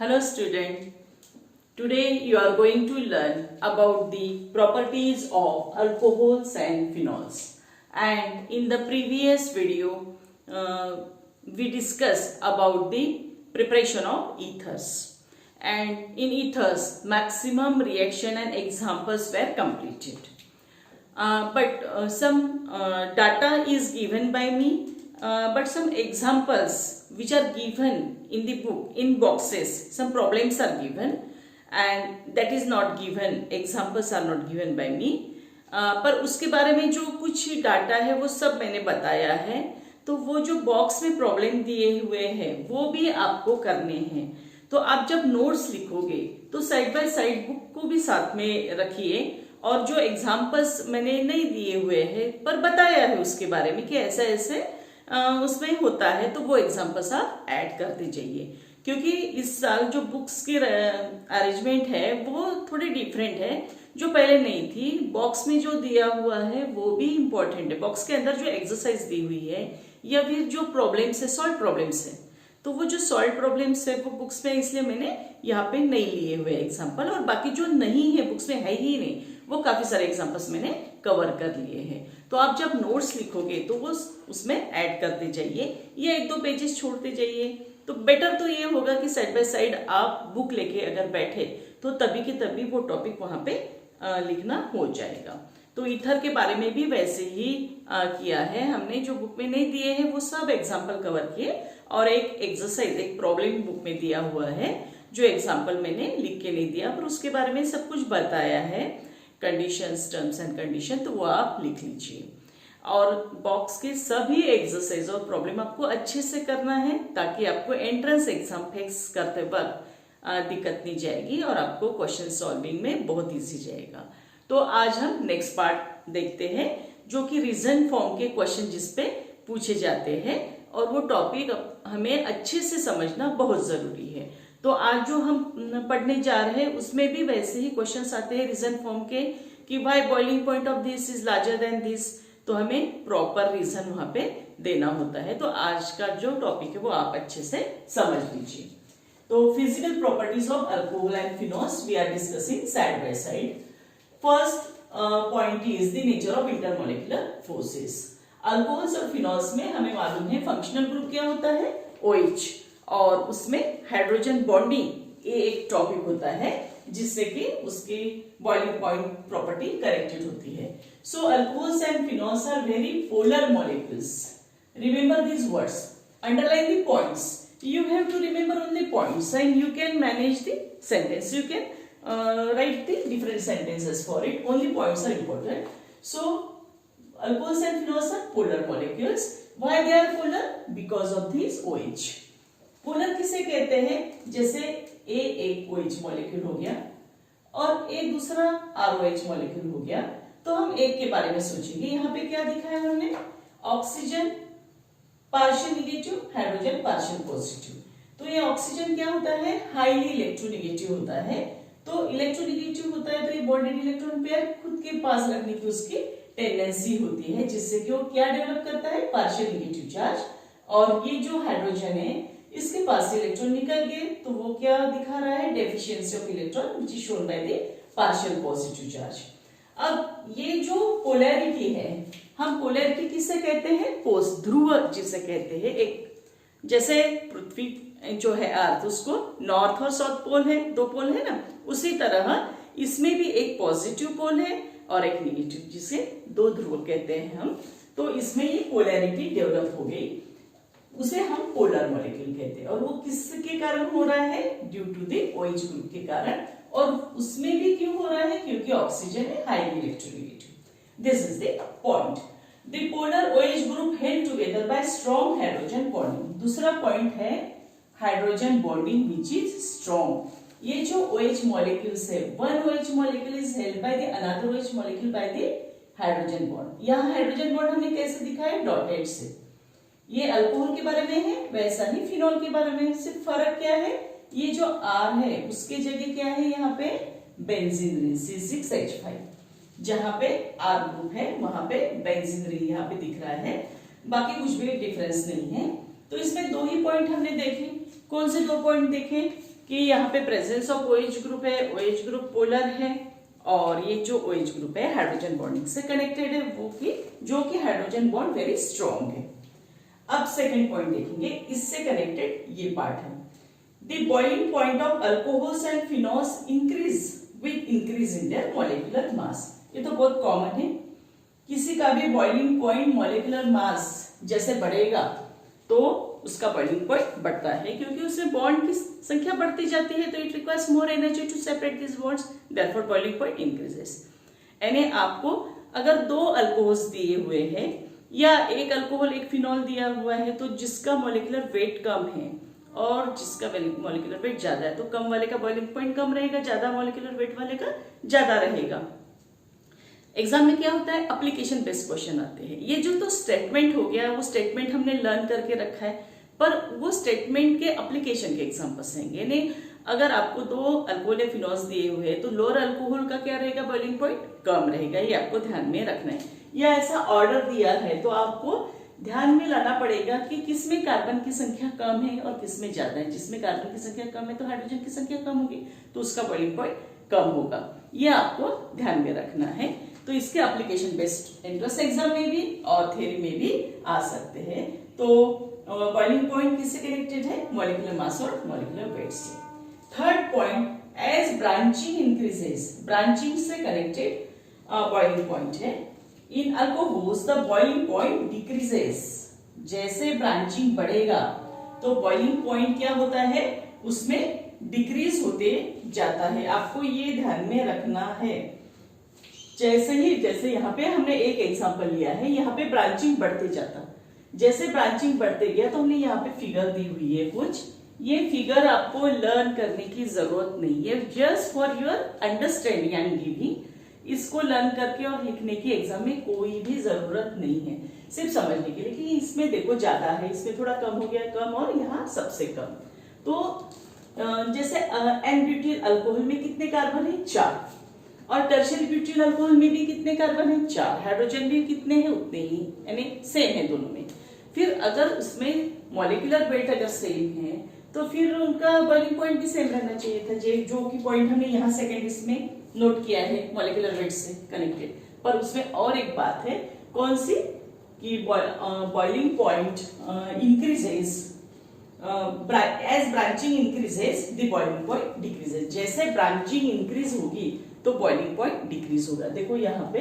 Hello student, today you are going to learn about the properties of alcohols and phenols. And in the previous video, we discussed about the preparation of ethers. And in ethers, maximum reaction and examples were completed. But some data is given by me, but some examples which are given in the book in boxes, some problems are given and that is not given, examples are not given by me. पर उसके बारे में जो कुछ data है वो सब मैंने बताया है, तो वो जो बॉक्स में प्रॉब्लम दिए हुए हैं वो भी आपको करने हैं. तो आप जब नोट्स लिखोगे तो साइड बाय साइड बुक को भी साथ में रखिए और जो एग्जाम्पल्स मैंने नहीं दिए हुए हैं पर बताया है उसके बारे में कि ऐसा ऐसे उसमें होता है, तो वो एग्जाम्पल्स आप ऐड करते जाइए. क्योंकि इस साल जो बुक्स की अरेंजमेंट है वो थोड़ी डिफरेंट है, जो पहले नहीं थी. बॉक्स में जो दिया हुआ है वो भी इम्पोर्टेंट है. बॉक्स के अंदर जो एक्सरसाइज दी हुई है या फिर जो प्रॉब्लम्स है, सॉल्व प्रॉब्लम्स है, तो वो जो सॉल्व प्रॉब्लम्स है वो बुक्स में इसलिए मैंने यहाँ पे नहीं लिए हुए एग्जाम्पल, और बाकी जो नहीं है बुक्स में है ही नहीं, वो काफी सारे एग्जाम्पल्स मैंने कवर कर लिए हैं. तो आप जब नोट्स लिखोगे तो वो उसमें ऐड करते जाइए या एक दो पेजेस छोड़ते जाइए. तो बेटर तो ये होगा कि साइड बाय साइड आप बुक लेके अगर बैठे तो तभी के तभी वो टॉपिक वहां पे लिखना हो जाएगा. तो ईथर के बारे में भी वैसे ही किया है हमने. जो बुक में नहीं दिए हैं वो सब एग्जाम्पल कवर किए और एक एक्सरसाइज, एक प्रॉब्लम बुक में दिया हुआ है जो एग्जाम्पल मैंने लिख के नहीं दिया, पर उसके बारे में सब कुछ बताया है, कंडीशंस, टर्म्स एंड कंडीशन, तो वो आप लिख लीजिए. और बॉक्स के सभी एक्सरसाइज और प्रॉब्लम आपको अच्छे से करना है ताकि आपको एंट्रेंस एग्जाम फेस करते वक्त दिक्कत नहीं जाएगी और आपको क्वेश्चन सॉल्विंग में बहुत इजी जाएगा. तो आज हम नेक्स्ट पार्ट देखते हैं जो कि रीजन फॉर्म के क्वेश्चन जिसपे पूछे जाते हैं, और वो टॉपिक हमें अच्छे से समझना बहुत जरूरी है. तो आज जो हम पढ़ने जा रहे हैं उसमें भी वैसे ही क्वेश्चंस आते हैं रीजन फॉर्म के कि why boiling point of this is larger than this, तो हमें प्रॉपर रीजन वहां पे देना होता है. तो आज का जो टॉपिक है वो आप अच्छे से समझ लीजिए. तो physical properties of alcohol and phenols we are discussing side by side. First point is the nature of intermolecular forces. Alcohols और फिनोल्स में हमें मालूम है फंक्शनल ग्रुप क्या होता है, OH, और उसमें हाइड्रोजन बॉन्डिंग ये एक टॉपिक होता है जिससे कि उसकी बॉइलिंग पॉइंट प्रॉपर्टी करेक्टेड होती है. So alcohols and phenols are very polar molecules. Remember these words, underline the points. You have to remember only points and you can manage the sentence. You can write the different sentences for it. Only points are important. So, alcohols and phenols are polar molecules. Why they are polar? Because of this OH. Polar किसे कहते हैं? जैसे A एक OH molecule हो गया और A दूसरा ROH molecule हो गया, तो हम एक के बारे में सोचेंगे. यहाँ पे क्या दिखाया हमने? Oxygen partial negative, hydrogen partial positive. तो ये ऑक्सीजन क्या होता है? हाईली इलेक्ट्रोनेगेटिव होता है. तो इलेक्ट्रोनेगेटिव होता है तो ये बॉन्डेड इलेक्ट्रॉन पेयर खुद के पास रखने की उसकी टेंडेंसी होती है, जिससे कि वो क्या डेवलप करता है? Partial negative charge. और ये जो हाइड्रोजन है इसके पास से इलेक्ट्रॉन निकल गए तो वो क्या दिखा रहा है? Deficiency of electron which is shown by the partial positive charge. अब ये जो पोलैरिटी है, हम पोलैरिटी किसे कहते हैं? पोस, ध्रुव जिसे कहते हैं. एक जैसे पृथ्वी जो है अर्थ, उसको नॉर्थ और साउथ पोल है, दो पोल है ना, उसी तरह इसमें भी एक पॉजिटिव पोल है और एक निगेटिव, जिसे दो ध्रुव कहते हैं हम. तो इसमें ये पोलैरिटी डेवलप हो गई, उसे हम पोलर मॉलिक्यूल कहते हैं. और वो किसके कारण हो रहा है? Due to the OH group के कारण. और उसमें भी क्यों हो रहा है? क्योंकि ऑक्सीजन है highly electronegative. This is the point. The polar OH group held together by strong hydrogen bonding. दूसरा पॉइंट है hydrogen bonding which is strong. ये जो OH मॉलिक्यूल्स है, one OH molecule is held by the another OH molecule by the hydrogen bond. यहाँ hydrogen bond हमने कैसे दिखाया? Dotted से. ये अल्कोहल के बारे में है, वैसा ही फिनोल के बारे में. सिर्फ फर्क क्या है? ये जो R है उसके जगह क्या है? यहाँ पे बेंजीन रिंग C6H5. जहां पे R ग्रुप है वहां पे बेंजीन रिंग यहाँ पे दिख रहा है, बाकी कुछ भी डिफरेंस नहीं है. तो इसमें दो ही पॉइंट हमने देखे. कौन से दो पॉइंट देखे? कि यहाँ पे प्रेजेंस ऑफ OH ग्रुप है, OH ग्रुप पोलर है और ये जो OH ग्रुप है हाइड्रोजन बॉन्डिंग से कनेक्टेड है, वो कि जो कि हाइड्रोजन बॉन्ड वेरी स्ट्रॉन्ग है। अब सेकंड पॉइंट देखेंगे, इससे कनेक्टेड ये पार्ट है। The boiling point of alcohols and phenols increase with increase in their molecular mass. ये तो बहुत कॉमन है, किसी का भी बॉइलिंग पॉइंट मॉलिक्यूलर मास जैसे बढ़ेगा तो उसका बॉइलिंग पॉइंट बढ़ता है, क्योंकि उसमें बॉन्ड की संख्या बढ़ती जाती है, तो it requires more energy to separate this bonds, therefore boiling point increases. यानी आपको अगर 2 अल्कोहल्स दिए हुए हैं या एक अल्कोहल एक फिनॉल दिया हुआ है, तो जिसका मॉलिक्यूलर वेट कम है और जिसका मॉलिक्यूलर वेट ज्यादा है, तो कम वाले का बॉइलिंग पॉइंट कम रहेगा, ज्यादा मॉलिक्यूलर वेट वाले का ज्यादा रहेगा। एग्जाम में क्या होता है, एप्लीकेशन बेस्ड क्वेश्चन आते हैं। ये जो तो स्टेटमेंट हो गया, वो स्टेटमेंट हमने लर्न करके रखा है, पर वो स्टेटमेंट के एप्लीकेशन के एग्जाम्पल्स हैं। यानी अगर आपको 2 अल्कोहल फिनॉल्स दिए हुए हैं तो लोअर अल्कोहल का क्या रहेगा, बॉइलिंग पॉइंट कम रहेगा, ये आपको ध्यान में रखना है। या ऐसा ऑर्डर दिया है तो आपको ध्यान में लाना पड़ेगा कि किसमें कार्बन की संख्या कम है और किसमें ज्यादा है। जिसमें कार्बन की संख्या कम है तो हाइड्रोजन की संख्या कम होगी, तो उसका बॉइलिंग पॉइंट कम होगा, ये आपको ध्यान में रखना है। तो इसके एप्लीकेशन बेस्ड एंट्रेंस एग्जाम में भी और थ्योरी में भी आ सकते हैं। तो बॉइलिंग पॉइंट किससे कनेक्टेड है, मॉलिक्यूलर मास और मॉलिक्यूलर वेट से। Third point, as branching increases, branching से कनेक्टेड बॉइलिंग पॉइंट है। In alcohols the boiling point decreases, जैसे ब्रांचिंग बढ़ेगा तो बॉइलिंग पॉइंट क्या होता है, उसमें डिक्रीज होते जाता है, आपको ये ध्यान में रखना है। जैसे यहाँ पे हमने एक एग्जांपल लिया है, यहाँ पे ब्रांचिंग बढ़ते जाता, जैसे ब्रांचिंग बढ़ते गया तो हमने यहाँ पे फिगर दी हुई है कुछ, ये फिगर आपको लर्न करने की जरूरत नहीं है, just for your understanding and giving. इसको लर्न करके और लिखने की एग्जाम में कोई भी जरूरत नहीं है, सिर्फ समझने के लिए कि इसमें देखो ज्यादा है, इसमें थोड़ा कम हो गया, कम, और यहाँ सबसे कम। तो जैसे एन ब्यूटिल अल्कोहल में कितने कार्बन है, 4, और टर्शियरी ब्यूटिल अल्कोहल में भी कितने कार्बन है, 4, हाइड्रोजन भी कितने हैं, उतने ही, यानी सेम है दोनों में। फिर अगर उसमें मॉलिक्यूलर वेट अगर सेम है तो फिर उनका बॉइलिंग पॉइंट भी सेम रहना चाहिए था, जो कि पॉइंट हमने यहाँ सेकंड इसमें नोट किया है मॉलिक्यूलर वेट से कनेक्टेड। पर उसमें और एक बात है, कौन सी, कि boiling point increases as branching increases the boiling point decreases. जैसे ब्रांचिंग इंक्रीज होगी तो बॉइलिंग पॉइंट डिक्रीज होगा। देखो यहाँ पे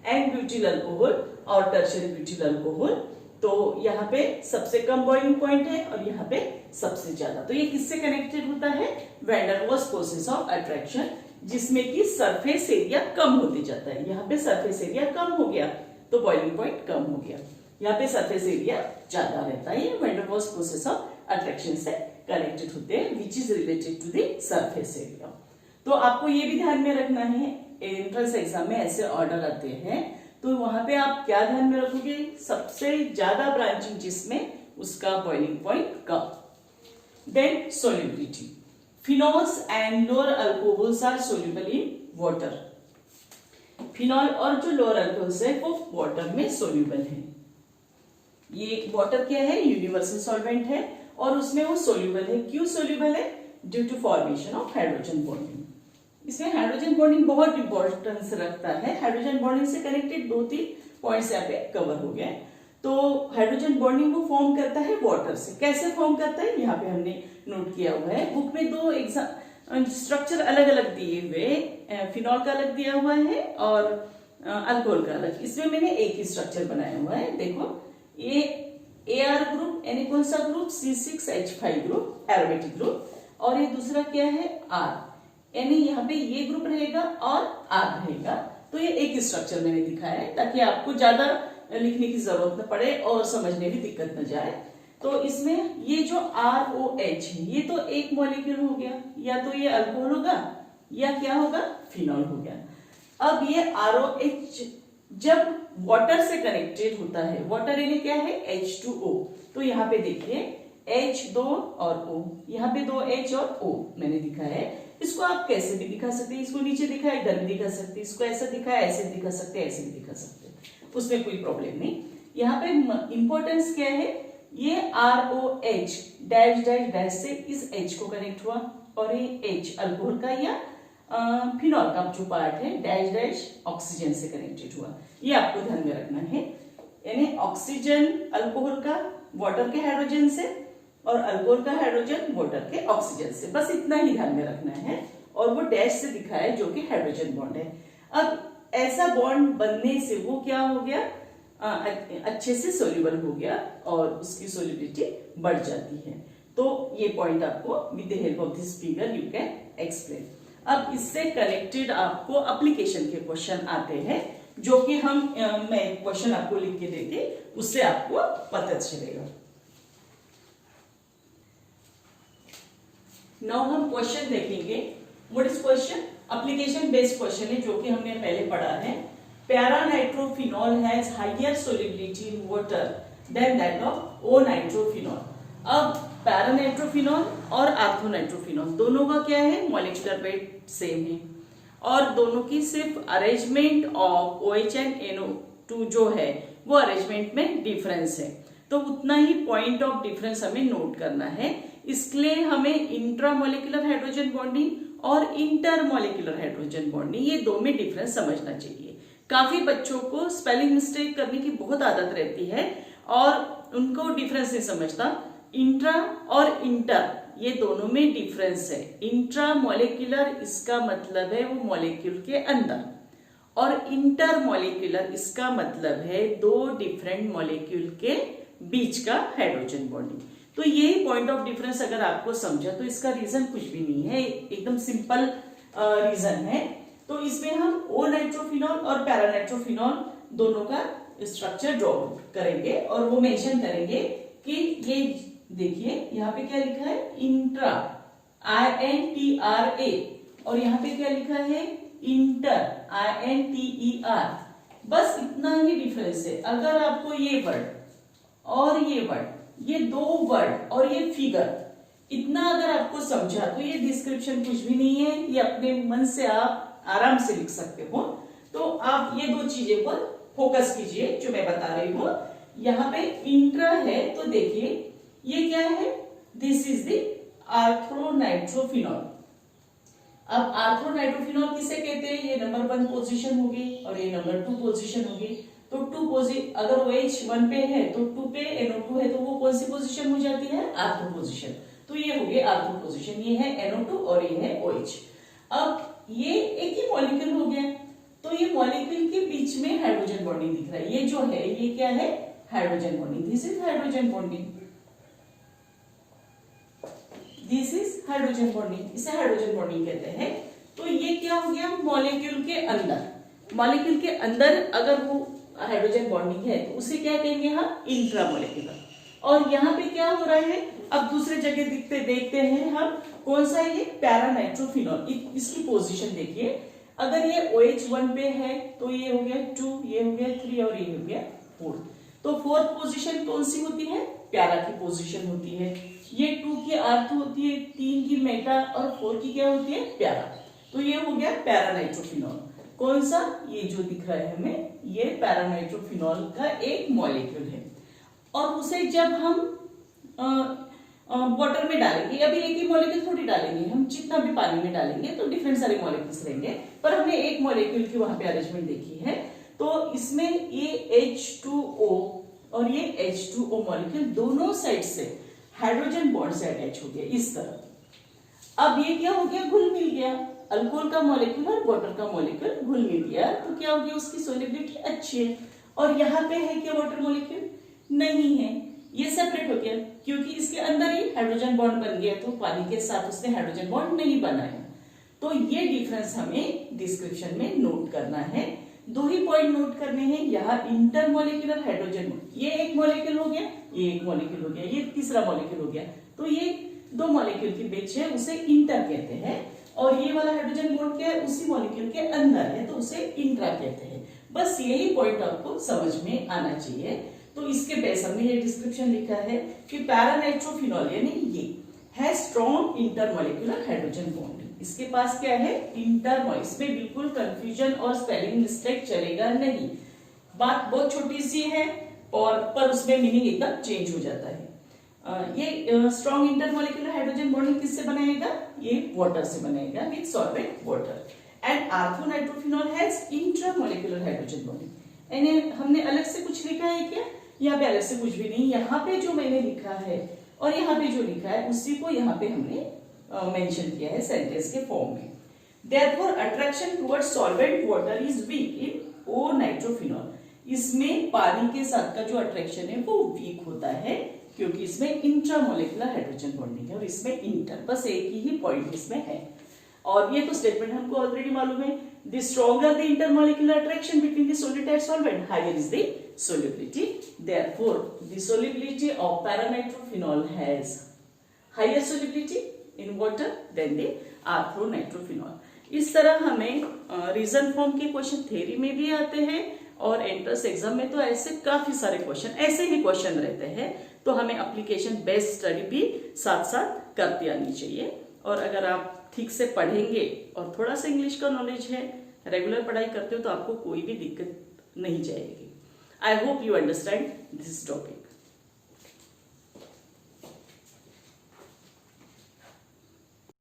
एन ब्यूटिल अल्कोहल और टर्शियरी ब्यूटिल अल्कोहल, तो यहाँ पे सबसे कम बॉइलिंग पॉइंट है और यहाँ पे सबसे ज्यादा। तो ये किससे कनेक्टेड होता है, van der Waals forces of attraction, जिसमें कि सरफेस एरिया कम होते जाता है। यहाँ पे सरफेस एरिया कम हो गया तो बॉइलिंग पॉइंट कम हो गया, यहाँ पे सरफेस एरिया ज्यादा रहता है। ये van der Waals forces of attraction से कनेक्टेड होते हैं, which is related to the surface area. तो आपको ये भी ध्यान में रखना है, एंट्रेंस एग्जाम में ऐसे ऑर्डर आते हैं, तो वहां पे आप क्या ध्यान में रखोगे, सबसे ज्यादा ब्रांचिंग जिसमें, उसका बॉइलिंग पॉइंट कम। Then solubility, phenols and lower alcohols are soluble in water. Phenol और जो लोअर अल्कोहल्स है वो वाटर में सोल्यूबल है। ये वाटर क्या है, यूनिवर्सल सॉल्वेंट है और उसमें वो सोल्यूबल है। क्यों सोल्यूबल है, due to formation of hydrogen bonding. इसमें हाइड्रोजन बॉन्डिंग बहुत इंपॉर्टेंस रखता है। हाइड्रोजन बॉन्डिंग से कनेक्टेड 2-3 पॉइंट्स यहाँ पे कवर हो गए। तो हाइड्रोजन बॉन्डिंग को फॉर्म करता है वाटर से। कैसे फॉर्म करता है, यहाँ पे हमने नोट किया हुआ है। बुक में 2 स्ट्रक्चर अलग अलग दिए हुए, फिनॉल का अलग दिया हुआ है और अल्कोहल का अलग। इसमें मैंने एक ही स्ट्रक्चर बनाया हुआ है। देखो, ये AR ग्रुप, यानी कौन सा group, C6H5 group, aromatic group, और ये दूसरा क्या है, R, यानी यहाँ पे ये ग्रुप रहेगा और R रहेगा। तो ये एक ही स्ट्रक्चर मैंने दिखाया है ताकि आपको ज्यादा लिखने की जरूरत न पड़े और समझने में दिक्कत न जाए। तो इसमें ये जो ROH है, ये तो एक मॉलिक्यूल हो गया, या तो ये अल्कोहल होगा या क्या होगा, फिनॉल हो गया। अब ये ROH जब वाटर से कनेक्टेड होता है, वाटर यानी क्या है, H2O, तो यहाँ पे देखिए H 2 और O, यहाँ पे 2 H और O मैंने दिखाया है। इसको आप कैसे भी दिखा सकते हैं, इसको नीचे दिखा है, इधर भी दिखा सकते हैं, इसको ऐसा दिखा है, ऐसे दिखा सकते हैं, ऐसे भी दिखा सकते हैं, उसमें कोई प्रॉब्लम नहीं। यहाँ पे इंपॉर्टेंस क्या है, ये ROH डैश डैश डैश से इस H को कनेक्ट हुआ, और ये H अल्कोहल का या फिनॉल का जो पार्ट है डैश डैश ऑक्सीजन से कनेक्टेड हुआ, ये आपको ध्यान में रखना है। यानी ऑक्सीजन अल्कोहल का वाटर के हाइड्रोजन से और अल्कोहल का हाइड्रोजन वाटर के ऑक्सीजन से, बस इतना ही ध्यान में रखना है। और वो डैश से दिखा है जो कि हाइड्रोजन बॉन्ड है। अब ऐसा बॉन्ड बनने से वो क्या हो गया, अच्छे से सोल्यूबल हो गया और उसकी सोल्युबिलिटी बढ़ जाती है। तो ये पॉइंट आपको with the help of this figure you can explain. अब इससे कनेक्टेड आपको एप्लीकेशन के क्वेश्चन आते हैं, जो कि मैं क्वेश्चन आपको लिख के देती, उससे आपको पता चलेगा। नाउ हम क्वेश्चन देखेंगे। What is question? Application based question है, जो कि हमने पहले पढ़ा है। Para nitrophenol has higher solubility in water than that of o nitrophenol. अब पैरा नाइट्रोफिनॉल और आर्थो नाइट्रोफिनॉल दोनों का क्या है, मॉलिक्यूलर वेट सेम है और दोनों की सिर्फ arrangement of OH and NO2 जो है वो अरेंजमेंट में डिफरेंस है। तो उतना ही पॉइंट ऑफ डिफरेंस हमें नोट करना है। इसके लिए हमें इंट्रामोलिकुलर हाइड्रोजन बॉन्डिंग और इंटरमोलिकुलर हाइड्रोजन बॉन्डिंग, ये दो में डिफरेंस समझना चाहिए। काफी बच्चों को स्पेलिंग मिस्टेक करने की बहुत आदत रहती है और उनको डिफरेंस नहीं समझता। इंट्रा और इंटर ये दोनों में डिफरेंस है। इंट्रामोलिकुलर इसका मतलब है वो मॉलिक्यूल के अंदर, और इंटरमोलिकुलर इसका मतलब है दो डिफरेंट मॉलिक्यूल के बीच का हाइड्रोजन बॉन्डिंग। तो यही पॉइंट ऑफ डिफरेंस अगर आपको समझा तो इसका रीजन कुछ भी नहीं है, एकदम सिंपल रीजन है। तो इसमें हम ओ नाइट्रोफिनॉल और पैरानाइट्रोफिनॉल दोनों का स्ट्रक्चर ड्रॉ करेंगे और वो मेंशन करेंगे कि ये देखिए यहाँ पे क्या लिखा है, इंट्रा INTRA, और यहाँ पे क्या लिखा है, इंटर INTER। बस इतना ही डिफरेंस है। अगर आपको ये वर्ड और ये वर्ड, ये दो वर्ड और ये फिगर, इतना अगर आपको समझा तो ये डिस्क्रिप्शन कुछ भी नहीं है, ये अपने मन से आप आराम से लिख सकते हो। तो आप ये दो चीजें पर फोकस कीजिए जो मैं बता रही हूँ। यहाँ पे इंट्रा है तो देखिए ये क्या है, दिस इज द आर्थ्रोनाइट्रोफिनॉल। अब आर्थ्रोनाइट्रोफिनॉल किसे कहते हैं, ये नंबर 1 पोजीशन होगी और ये नंबर 2 पोजीशन होगी। तो 2 पोजीशन, अगर OH 1 पे है तो 2 पे NO2 है तो वो कौन सी पोजीशन हो जाती है, आर्थो पोजीशन। तो ये हो गई आर्थो पोजीशन, ये है NO2 और ये है OH। अब ये एक ही मॉलिक्यूल हो गया, तो ये मॉलिक्यूल के बीच में हाइड्रोजन बॉन्डिंग दिख रहा है। ये जो है ये क्या है, hydrogen bonding. This is hydrogen bonding, this is hydrogen bonding, इसे हाइड्रोजन बॉन्डिंग कहते हैं। तो ये क्या हो गया, मॉलिक्यूल के अंदर, मॉलिक्यूल के अंदर अगर वो हाइड्रोजन बॉन्डिंग है तो उसे क्या कहेंगे हम, इंट्रामोलिकुलर। और यहाँ पे क्या हो रहा है, अब दूसरे जगह देखते हैं हम, कौन सा है ये, पैरानाइट्रोफिनॉल। इसकी पोजीशन देखिए, अगर ये OH 1 पे है तो ये हो गया 2, ये हो गया 3 और ये हो गया 4। तो 4th पोजीशन कौन सी होती है, प्यारा की पोजीशन होती है। ये 2 की आर्थो होती है, 3 की मेटा और 4 की क्या होती है, प्यारा। तो ये हो गया पैरानाइट्रोफिनॉल। कौन सा, ये जो दिख रहा है हमें, ये पैरानाइट्रोफिनॉल का एक मॉलिक्यूल है। और उसे जब हम वाटर में डालेंगे, अभी एक ही मॉलिक्यूल थोड़ी डालेंगे, हम जितना भी पानी में डालेंगे तो डिफरेंट सारे मॉलिक्यूल्स रहेंगे, पर हमने एक मॉलिक्यूल की वहां पे अरेंजमेंट देखी है। तो इसमें ये H2O और ये H2O मॉलिक्यूल दोनों साइड से हाइड्रोजन बॉन्ड से अटैच हो गया इस तरह। अब ये क्या हो गया, घुल मिल गया, अल्कोहल का मॉलिक्यूल और वाटर का मॉलिक्यूल घुल मिल गया। तो क्या हो गया, उसकी सोल्युबिलिटी अच्छी है। और यहाँ पे है क्या वाटर मॉलिक्यूल, नहीं है, ये सेपरेट हो गया क्योंकि इसके अंदर ही हाइड्रोजन बॉन्ड बन गया, तो पानी के साथ उसने हाइड्रोजन बॉन्ड नहीं बनाया। तो ये डिफरेंस हमें डिस्क्रिप्शन में नोट करना है। दो ही पॉइंट नोट करने हैं, यहाँ इंटरमोलिकुलर हाइड्रोजन, ये एक मॉलिक्यूल हो गया, ये एक मॉलिक्यूल हो गया, ये तीसरा मॉलिक्यूल हो गया। तो ये दो मॉलिक्यूल के बीच है, उसे इंटर कहते हैं। और ये वाला हाइड्रोजन बॉन्ड क्या है, उसी मॉलिक्यूल के अंदर है, तो उसे इंट्रा कहते हैं। बस यही पॉइंट आपको समझ में आना चाहिए। तो इसके बेस हमने ये डिस्क्रिप्शन लिखा है कि पैरानाइट्रोफिनॉल यानी ये है स्ट्रॉन्ग इंटरमोलिकुलर हाइड्रोजन बॉन्डिंग। इसके पास क्या है, इंटरमो, इसमें बिल्कुल कंफ्यूजन और स्पेलिंग मिस्टेक चलेगा नहीं। बात बहुत छोटी सी है और पर उसमें मीनिंग एकदम चेंज हो जाता है। ये स्ट्रॉन्ग इंटरमोलिकुलर हाइड्रोजन बॉन्डिंग किससे बनाएगा? ये वाटर से बनाएगा with solvent water. And orthonitrophenol has intramolecular hydrogen bonding. यानी हमने अलग से कुछ लिखा है क्या? यहाँ पे अलग से कुछ भी नहीं, यहाँ पे जो मैंने लिखा है और यहाँ पे जो लिखा है उसी को यहाँ पे हमने मेंशन किया है सेंटेंस के फॉर्म में। Therefore, attraction towards solvent water is weak in O-नाइट्रोफिनॉल। इसमें पानी के साथ का जो अट्रैक्शन है वो वीक होता है क्योंकि इसमें इंट्रामोलिकुलर हाइड्रोजन बॉन्डिंग है और इसमें इंटर, बस एक ही पॉइंट इसमें है। और ये तो स्टेटमेंट हमको ऑलरेडी मालूम है। The stronger the intermolecular attraction between the solid and solvent, higher is the solubility. Therefore, the solubility of paranitrophenol has higher solubility in water than the arthronitrophenol. इस तरह हमें रीजन फॉर्म के question theory में भी आते हैं और entrance exam में तो ऐसे काफी सारे क्वेश्चन ऐसे ही क्वेश्चन रहते हैं, तो हमें एप्लीकेशन बेस्ड स्टडी भी साथ साथ करती आनी चाहिए। और अगर आप ठीक से पढ़ेंगे और थोड़ा सा इंग्लिश का नॉलेज है, रेगुलर पढ़ाई करते हो, तो आपको कोई भी दिक्कत नहीं जाएगी। I hope you understand this topic.